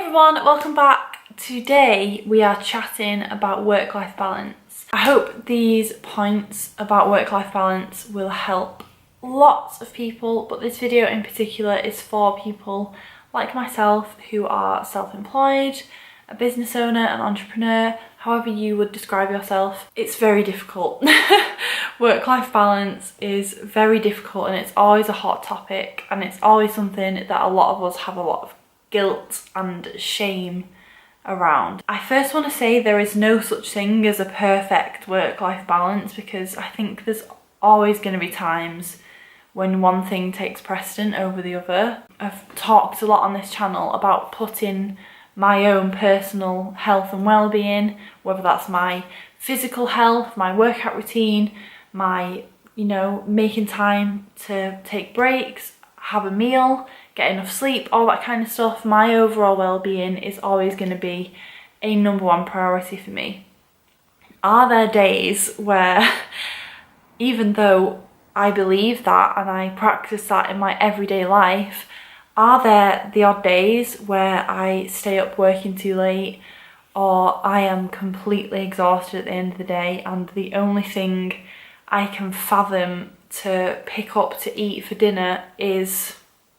everyone, welcome back. Today we are chatting about work-life balance. I hope these points about work-life balance will help lots of people, but this video in particular is for people like myself who are self-employed, a business owner, an entrepreneur, however you would describe yourself. It's very difficult. Work-life balance is very difficult and it's always a hot topic, and it's always something that a lot of us have a lot of guilt and shame around. I first want to say there is no such thing as a perfect work-life balance, because I think there's always going to be times when one thing takes precedent over the other. I've talked a lot on this channel about putting my own personal health and well-being, whether that's my physical health, my workout routine, my, making time to take breaks, have a meal, get enough sleep, all that kind of stuff. My overall well-being is always going to be a number one priority for me. Are there days where, even though I believe that and I practice that in my everyday life, are there the odd days where I stay up working too late, or I am completely exhausted at the end of the day and the only thing I can fathom to pick up to eat for dinner is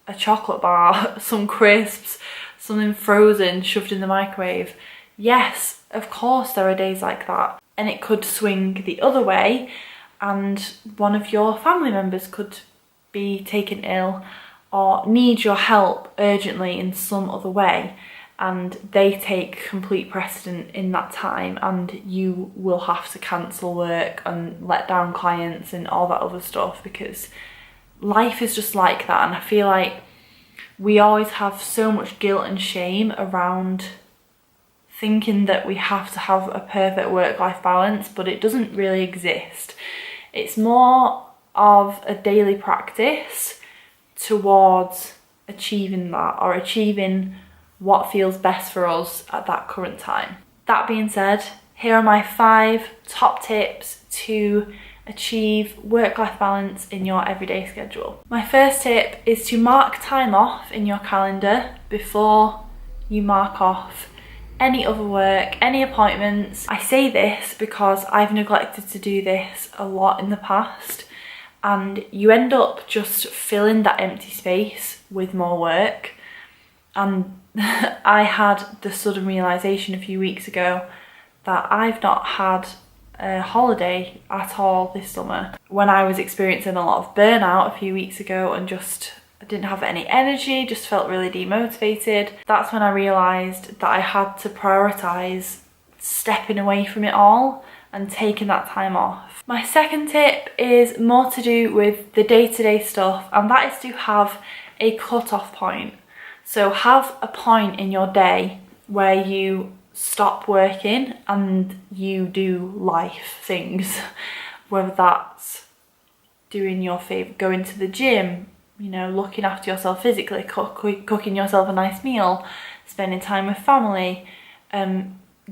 a chocolate bar, some crisps, something frozen shoved in the microwave? Yes, of course there are days like that, and it could swing the other way and one of your family members could be taken ill or need your help urgently in some other way, and they take complete precedent in that time, and you will have to cancel work and let down clients and all that other stuff, because life is just like that. And I feel like we always have so much guilt and shame around thinking that we have to have a perfect work-life balance, but it doesn't really exist. It's more of a daily practice towards achieving that, or achieving what feels best for us at that current time. That being said, here are my 5 top tips to achieve work-life balance in your everyday schedule. My first tip is to mark time off in your calendar before you mark off any other work, any appointments. I say this because I've neglected to do this a lot in the past, and you end up just filling that empty space with more work. And I had the sudden realisation a few weeks ago that I've not had a holiday at all this summer. When I was experiencing a lot of burnout a few weeks ago and I didn't have any energy, just felt really demotivated, that's when I realised that I had to prioritise stepping away from it all and taking that time off. My second tip is more to do with the day-to-day stuff, and that is to have a cut-off point. So have a point in your day where you stop working and you do life things, whether that's doing your favourite, going to the gym, looking after yourself physically, cooking yourself a nice meal, spending time with family,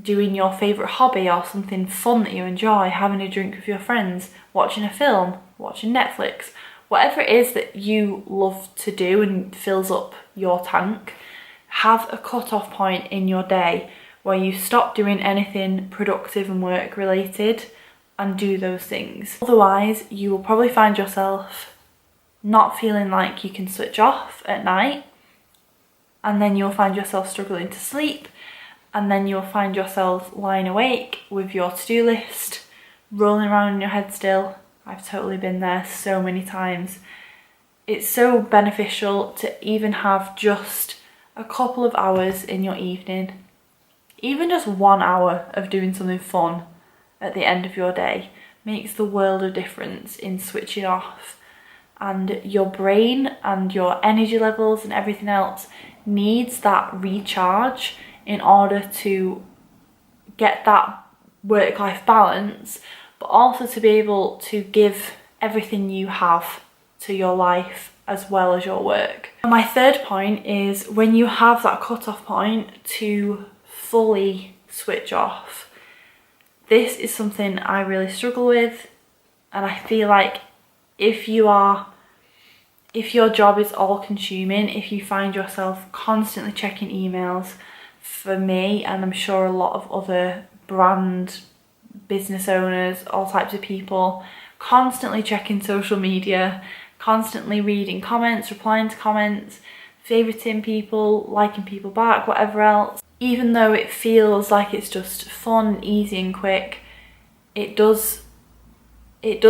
doing your favourite hobby or something fun that you enjoy, having a drink with your friends, watching a film, watching Netflix, whatever it is that you love to do and fills up your tank. Have a cut-off point in your day where you stop doing anything productive and work related and do those things. Otherwise, you will probably find yourself not feeling like you can switch off at night, and then you'll find yourself struggling to sleep, and then you'll find yourself lying awake with your to-do list rolling around in your head still. I've totally been there so many times. It's so beneficial to even have just a couple of hours in your evening, even just 1 hour of doing something fun at the end of your day makes the world of difference in switching off. And your brain and your energy levels and everything else needs that recharge in order to get that work-life balance, but also to be able to give everything you have to your life as well as your work. And my third point is, when you have that cut-off point, to fully switch off. This is something I really struggle with, and I feel like if your job is all consuming, if you find yourself constantly checking emails, for me, and I'm sure a lot of other brand business owners, all types of people, constantly checking social media, constantly reading comments, replying to comments, favoriting people, liking people back, whatever else. Even though it feels like it's just fun, easy and quick, it does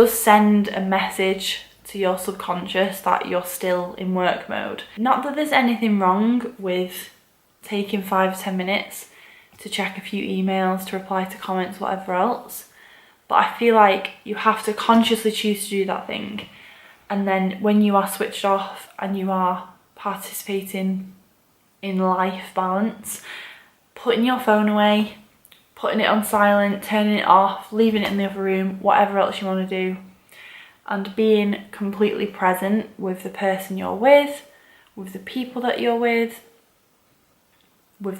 send a message to your subconscious that you're still in work mode. Not that there's anything wrong with taking 5 or 10 minutes to check a few emails, to reply to comments, whatever else, but I feel like you have to consciously choose to do that thing. And then when you are switched off and you are participating in life balance, putting your phone away, putting it on silent, turning it off, leaving it in the other room, whatever else you want to do, and being completely present with the person you're with the people that you're with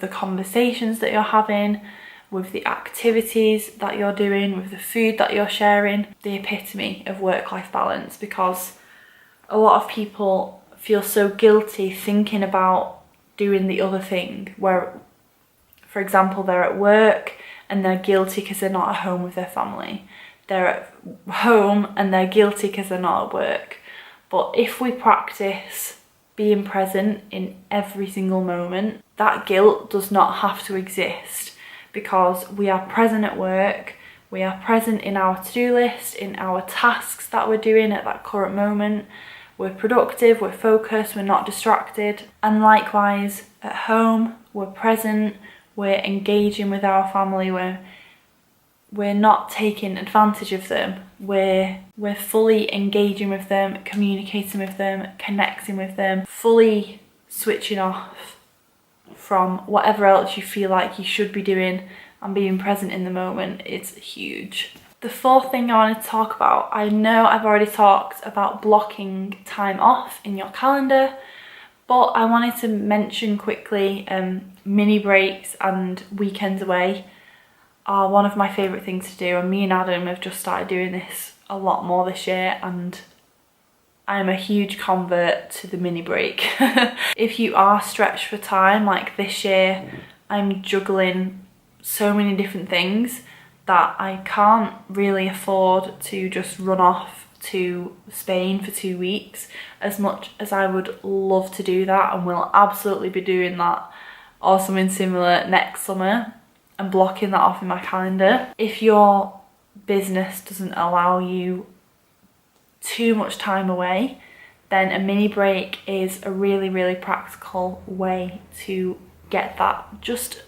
the conversations that you're having, with the activities that you're doing, with the food that you're sharing. The epitome of work-life balance, because a lot of people feel so guilty thinking about doing the other thing, where, for example, they're at work and they're guilty because they're not at home with their family. They're at home and they're guilty because they're not at work. But if we practice being present in every single moment, that guilt does not have to exist, because we are present at work, we are present in our to-do list, in our tasks that we're doing at that current moment. We're productive, we're focused, we're not distracted. And likewise, at home, we're present, we're engaging with our family, we're not taking advantage of them. We're fully engaging with them, communicating with them, connecting with them, fully switching off from whatever else you feel like you should be doing, and being present in the moment. It's huge. The fourth thing I want to talk about, I know I've already talked about blocking time off in your calendar, but I wanted to mention quickly mini breaks and weekends away are one of my favourite things to do, and me and Adam have just started doing this a lot more this year, and I'm a huge convert to the mini break. If you are stretched for time, like this year, I'm juggling so many different things that I can't really afford to just run off to Spain for 2 weeks, as much as I would love to do that, and will absolutely be doing that or something similar next summer, and blocking that off in my calendar. If your business doesn't allow you too much time away, then a mini break is a really, really practical way to get that. Just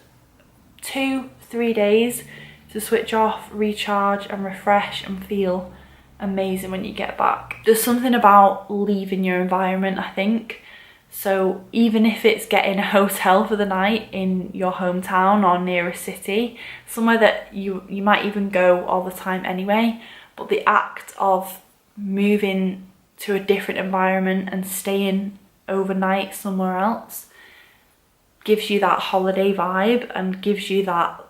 2-3 days to switch off, recharge and refresh, and feel amazing when you get back. There's something about leaving your environment, I think. So even if it's getting a hotel for the night in your hometown or near a city, somewhere that you might even go all the time anyway, but the act of moving to a different environment and staying overnight somewhere else gives you that holiday vibe, and gives you that,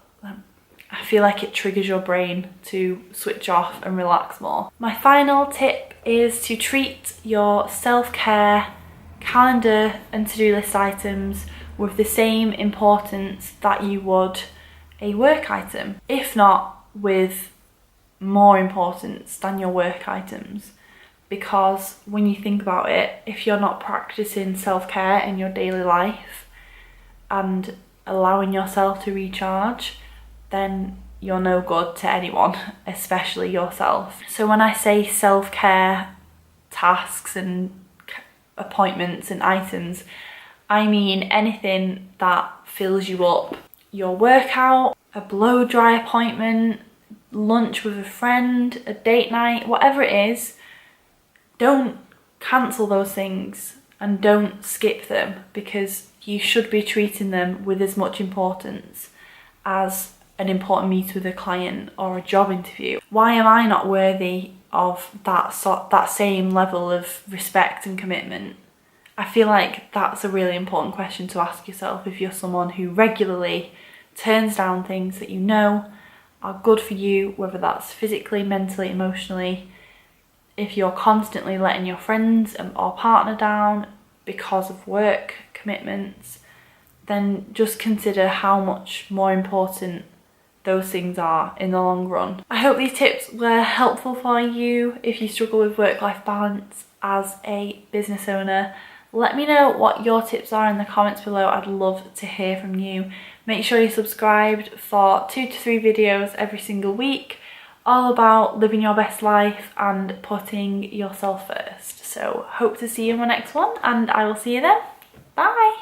I feel like it triggers your brain to switch off and relax more. My final tip is to treat your self-care calendar and to-do list items with the same importance that you would a work item, if not with more importance than your work items. Because when you think about it, if you're not practicing self-care in your daily life and allowing yourself to recharge, then you're no good to anyone, especially yourself. So when I say self-care tasks and appointments and items, I mean anything that fills you up. Your workout, a blow dry appointment, lunch with a friend, a date night, whatever it is, don't cancel those things and don't skip them, because you should be treating them with as much importance as an important meet with a client or a job interview. Why am I not worthy of that same level of respect and commitment? I feel like that's a really important question to ask yourself if you're someone who regularly turns down things that you know are good for you, whether that's physically, mentally, emotionally. If you're constantly letting your friends or partner down because of work commitments, then just consider how much more important those things are in the long run. I hope these tips were helpful for you if you struggle with work-life balance as a business owner. Let me know what your tips are in the comments below. I'd love to hear from you. Make sure you're subscribed for 2 to 3 videos every single week, all about living your best life and putting yourself first. So hope to see you in my next one, and I will see you then. Bye!